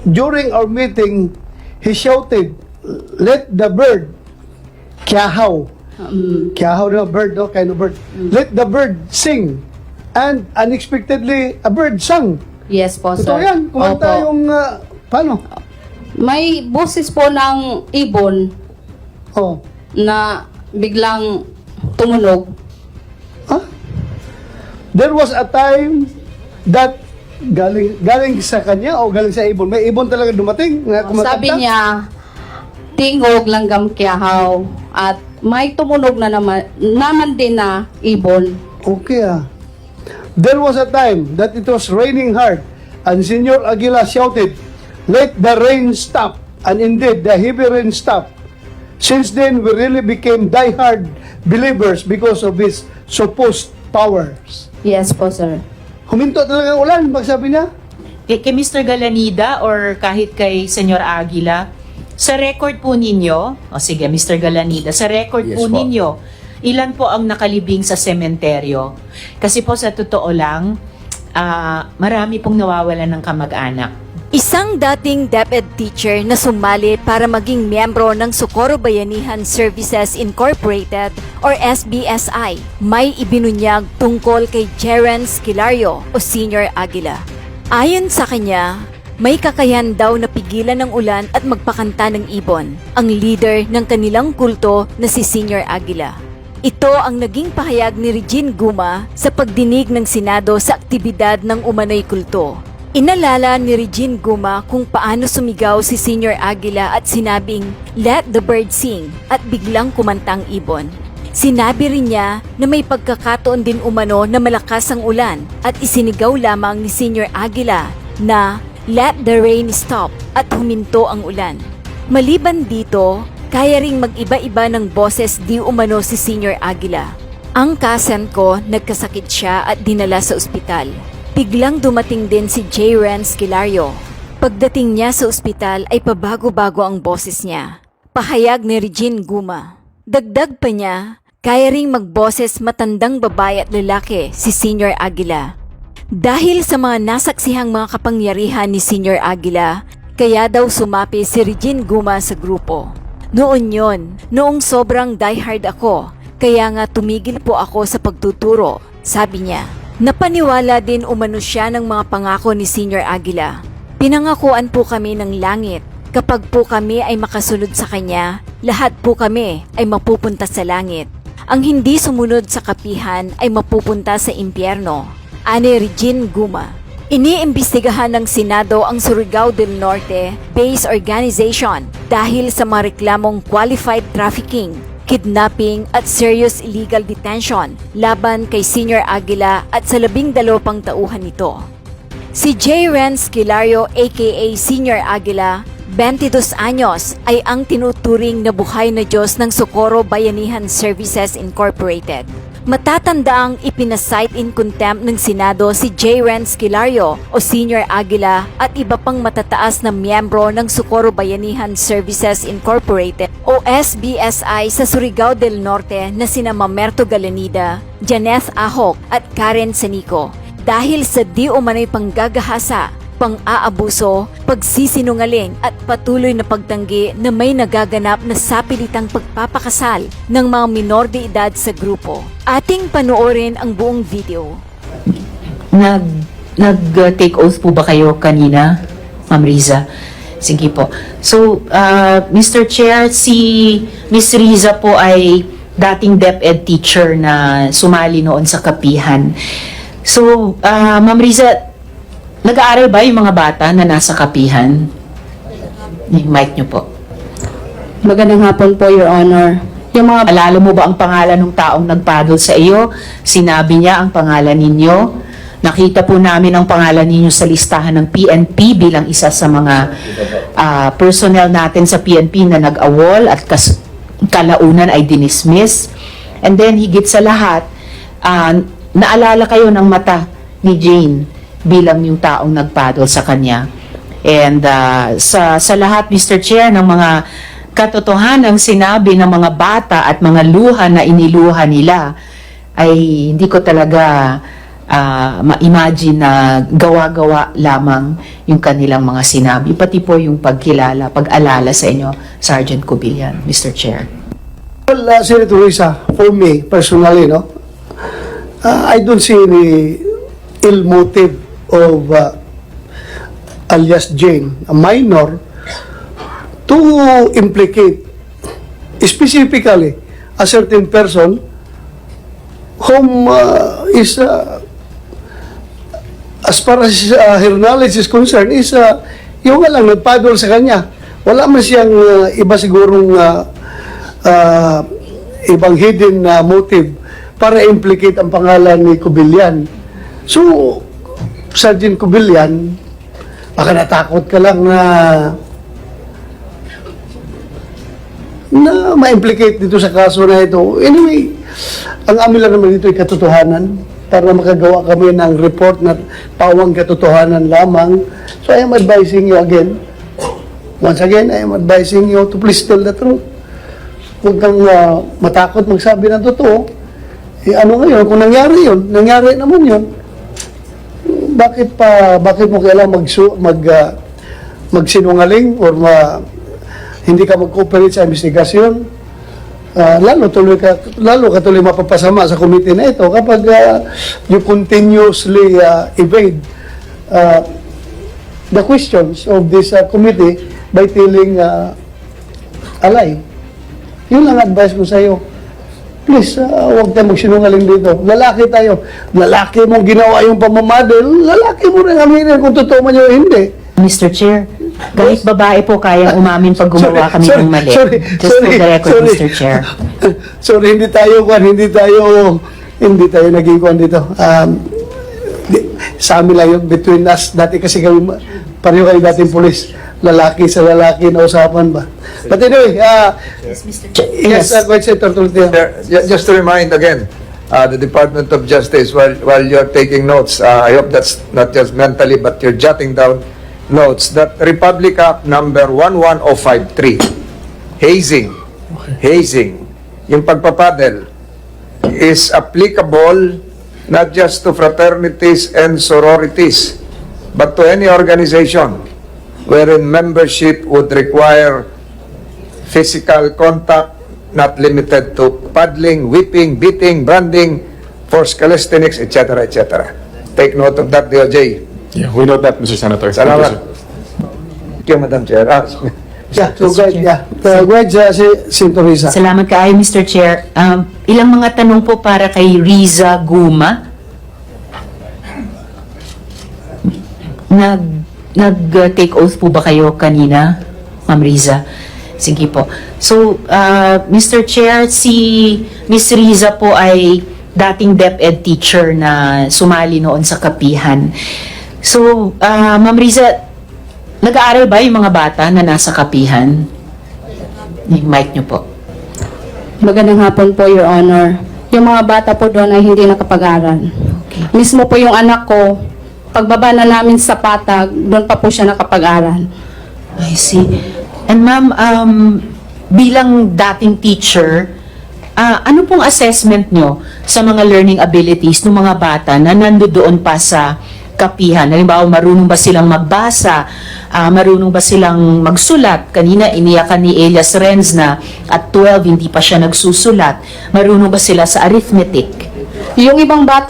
during our meeting, he shouted, "Let the bird, kiahaw." Kiahaw na bird, no? Kind of bird. Let the bird sing. And unexpectedly, a bird sang. Yes po, sir. Ito yan, kumanta Opo. yung, paano? May boses po ng ibon Oh. na biglang tumunog. Huh? There was a time that galing sa kanya o galing sa ibon. May ibon talaga dumating na kumakanta. Sabi niya, tingog langgam kiyahaw. At may tumunog na naman din na ibon. Okay There was a time that it was raining hard and Senor Aguila shouted, "Let the rain stop." And indeed, the heavy rain stopped. Since then, we really became die-hard believers because of his supposed powers. Yes po, sir. Huminto talaga ang ulan, pagsabi niya. Kay Mr. Galanida or kahit kay Senyor Aguila, sa record po ninyo, o sige, Mr. Galanida, sa record Yes po po. ninyo, ilan po ang nakalibing sa sementeryo? Kasi po sa totoo lang, marami pong nawawalan ng kamag-anak. Isang dating DepEd teacher na sumali para maging miyembro ng Socorro Bayanihan Services Incorporated or SBSI, may ibinunyag tungkol kay Jerence Kilario o Senior Aguila. Ayon sa kanya, may kakayahan daw na pigilan ng ulan at magpakanta ng ibon, ang leader ng kanilang kulto na si Senior Aguila. Ito ang naging pahayag ni Regine Guma sa pagdinig ng Senado sa aktibidad ng umano'y kulto. Inalala ni Regine Guma kung paano sumigaw si Senior Aguila at sinabing, "Let the bird sing," at biglang kumantang ibon. Sinabi rin niya na may pagkakataon din umano na malakas ang ulan at isinigaw lamang ni Senior Aguila na "Let the rain stop" at huminto ang ulan. Maliban dito, kaya ring mag-iba-iba ng boses di umano si Senior Aguila. Ang kasan ko, nagkasakit siya at dinala sa ospital. Biglang dumating din si Jerence Kilario. Pagdating niya sa ospital ay pabago-bago ang boses niya. Pahayag ni Regine Guma. Dagdag pa niya, kaya ring magboses matandang babae at lalaki si Senior Aguila. Dahil sa mga nasaksihang mga kapangyarihan ni Senior Aguila, kaya daw sumapi si Regine Guma sa grupo. Noong sobrang diehard ako, kaya nga tumigil po ako sa pagtuturo, sabi niya. Napaniwala din umano siya ng mga pangako ni Senior Aguila. Pinangakuan po kami ng langit. Kapag po kami ay makasunod sa kanya, lahat po kami ay mapupunta sa langit. Ang hindi sumunod sa kapihan ay mapupunta sa impyerno. Ani Regine Guma. Iniimbestigahan ng Senado ang Surigao del Norte Base Organization dahil sa mga reklamong qualified trafficking, kidnapping at serious illegal detention laban kay Senior Aguila at sa 12 pang tauhan nito. Si Jerence Kilario aka Senior Aguila, 22 anyos, ay ang tinuturing na buhay na Diyos ng Socorro Bayanihan Services Incorporated. Matatandaang ipinasight in contempt ng Senado si Jerence Kilario o Senior Aguila at iba pang matataas na miyembro ng Socorro Bayanihan Services Incorporated o SBSI sa Surigao del Norte na sina Mamerto Galanida, Janeth Ahok at Karen Sanico dahil sa di umano'y panggagahasa, pang-aabuso, pagsisinungaling at patuloy na pagtanggi na may nagaganap na sapilitang pagpapakasal ng mga minor de edad sa grupo. Ating panoorin ang buong video. Nag-take oath po ba kayo kanina, Ma'am Riza? Sige po. So, Mr. Chair, si Ms. Riza po ay dating DepEd teacher na sumali noon sa kapihan. So, Ma'am Riza, nag-aaral ba yung mga bata na nasa kapihan? Yung mic nyo po. Magandang hapon po, Your Honor. Yung mga Alala mo ba ang pangalan ng taong nagpaddle sa iyo? Sinabi niya ang pangalan ninyo. Nakita po namin ang pangalan ninyo sa listahan ng PNP bilang isa sa mga personnel natin sa PNP na nag-awol at kalaunan ay dinismiss. And then higit sa lahat, naalala kayo ng mata ni Jane bilang yung taong nagpaddle sa kanya. And sa lahat, Mr. Chair, ng mga katotohanang sinabi ng mga bata at mga luha na iniluha nila, ay hindi ko talaga ma-imagine na gawa-gawa lamang yung kanilang mga sinabi, pati po yung pagkilala, pag-alala sa inyo, Sergeant Cobillan, Mr. Chair. Well, Senator Risa, for me, personally, no, I don't see any ill motive of alias Jane, a minor, to implicate specifically a certain person whom is, as far as her knowledge is concerned, is yung nga lang nagpadol sa kanya. Wala man siyang iba sigurong ibang hidden motive para implicate ang pangalan ni Cobillan. So, Sergeant Cobillan, baka natakot ka lang na ma-implicate dito sa kaso na ito. Anyway, ang amin lang naman dito ay katotohanan para makagawa kami ng report na pawang katotohanan lamang. So I am advising you again. Once again, I am advising you to please tell the truth. Huwag kang matakot magsabi ng totoo. Ano ngayon? Kung nangyari naman yun. Bakit mo kailangan magsinungaling or hindi ka mag-cooperate sa investigasyon? Lalo ka tuloy mapapasama sa committee na ito kapag you continuously evade the questions of this committee by telling a lie. Yun lang advice ko sa iyo. Please, huwag tayo magsinungaling dito. Lalaki tayo. Lalaki mong ginawa yung pamamadel, lalaki mo rin aminin kung totoo man yun hindi. Mr. Chair, kahit babae po kayang umamin pag gumawa kami ng mali. Just for the record, Mr. Chair. Sorry, hindi tayo naging kwan dito. Sa amin lang yun, between us, dati kasi kami, pareho kayo dating pulis, lalaki sa lalaki na usapan ba. But anyway, yes, Senator Tolentino. Just to remind again, the Department of Justice, while you're taking notes, I hope that's not just mentally, but you're jotting down notes, that Republic Act number 11053, hazing, yung pagpapadel, is applicable not just to fraternities and sororities, but to any organization wherein membership would require physical contact, not limited to paddling, whipping, beating, branding, forced calisthenics, etc., etc. Take note of that, DOJ. Yeah, we note that, Mr. Senator. Salamat. Thank you, Madam Chair. Yeah, so go ahead, Senator Risa. Salamat kaayo, Mr. Chair. Ilang mga tanong po para kay Riza Guma. Nag-take oath po ba kayo kanina, Ma'am Riza? Sige po. So, Mr. Chair, si Miss Riza po ay dating DepEd teacher na sumali noon sa kapihan. So, Ma'am Riza, nag-aaral ba yung mga bata na nasa kapihan? Yung mic niyo po. Magandang hapon po, Your Honor. Yung mga bata po doon ay hindi nakapag-aral. Mismo po yung anak ko, pagbaba na namin sa patag, doon pa po siya nakapag-aral. I see. And ma'am, bilang dating teacher, ano pong assessment nyo sa mga learning abilities ng mga bata na nandoon pa sa kapihan? Halimbawa, marunong ba silang magbasa? Marunong ba silang magsulat? Kanina, iniyakan ni Elias Renz na at 12, hindi pa siya nagsusulat. Marunong ba sila sa arithmetic? Yung ibang bata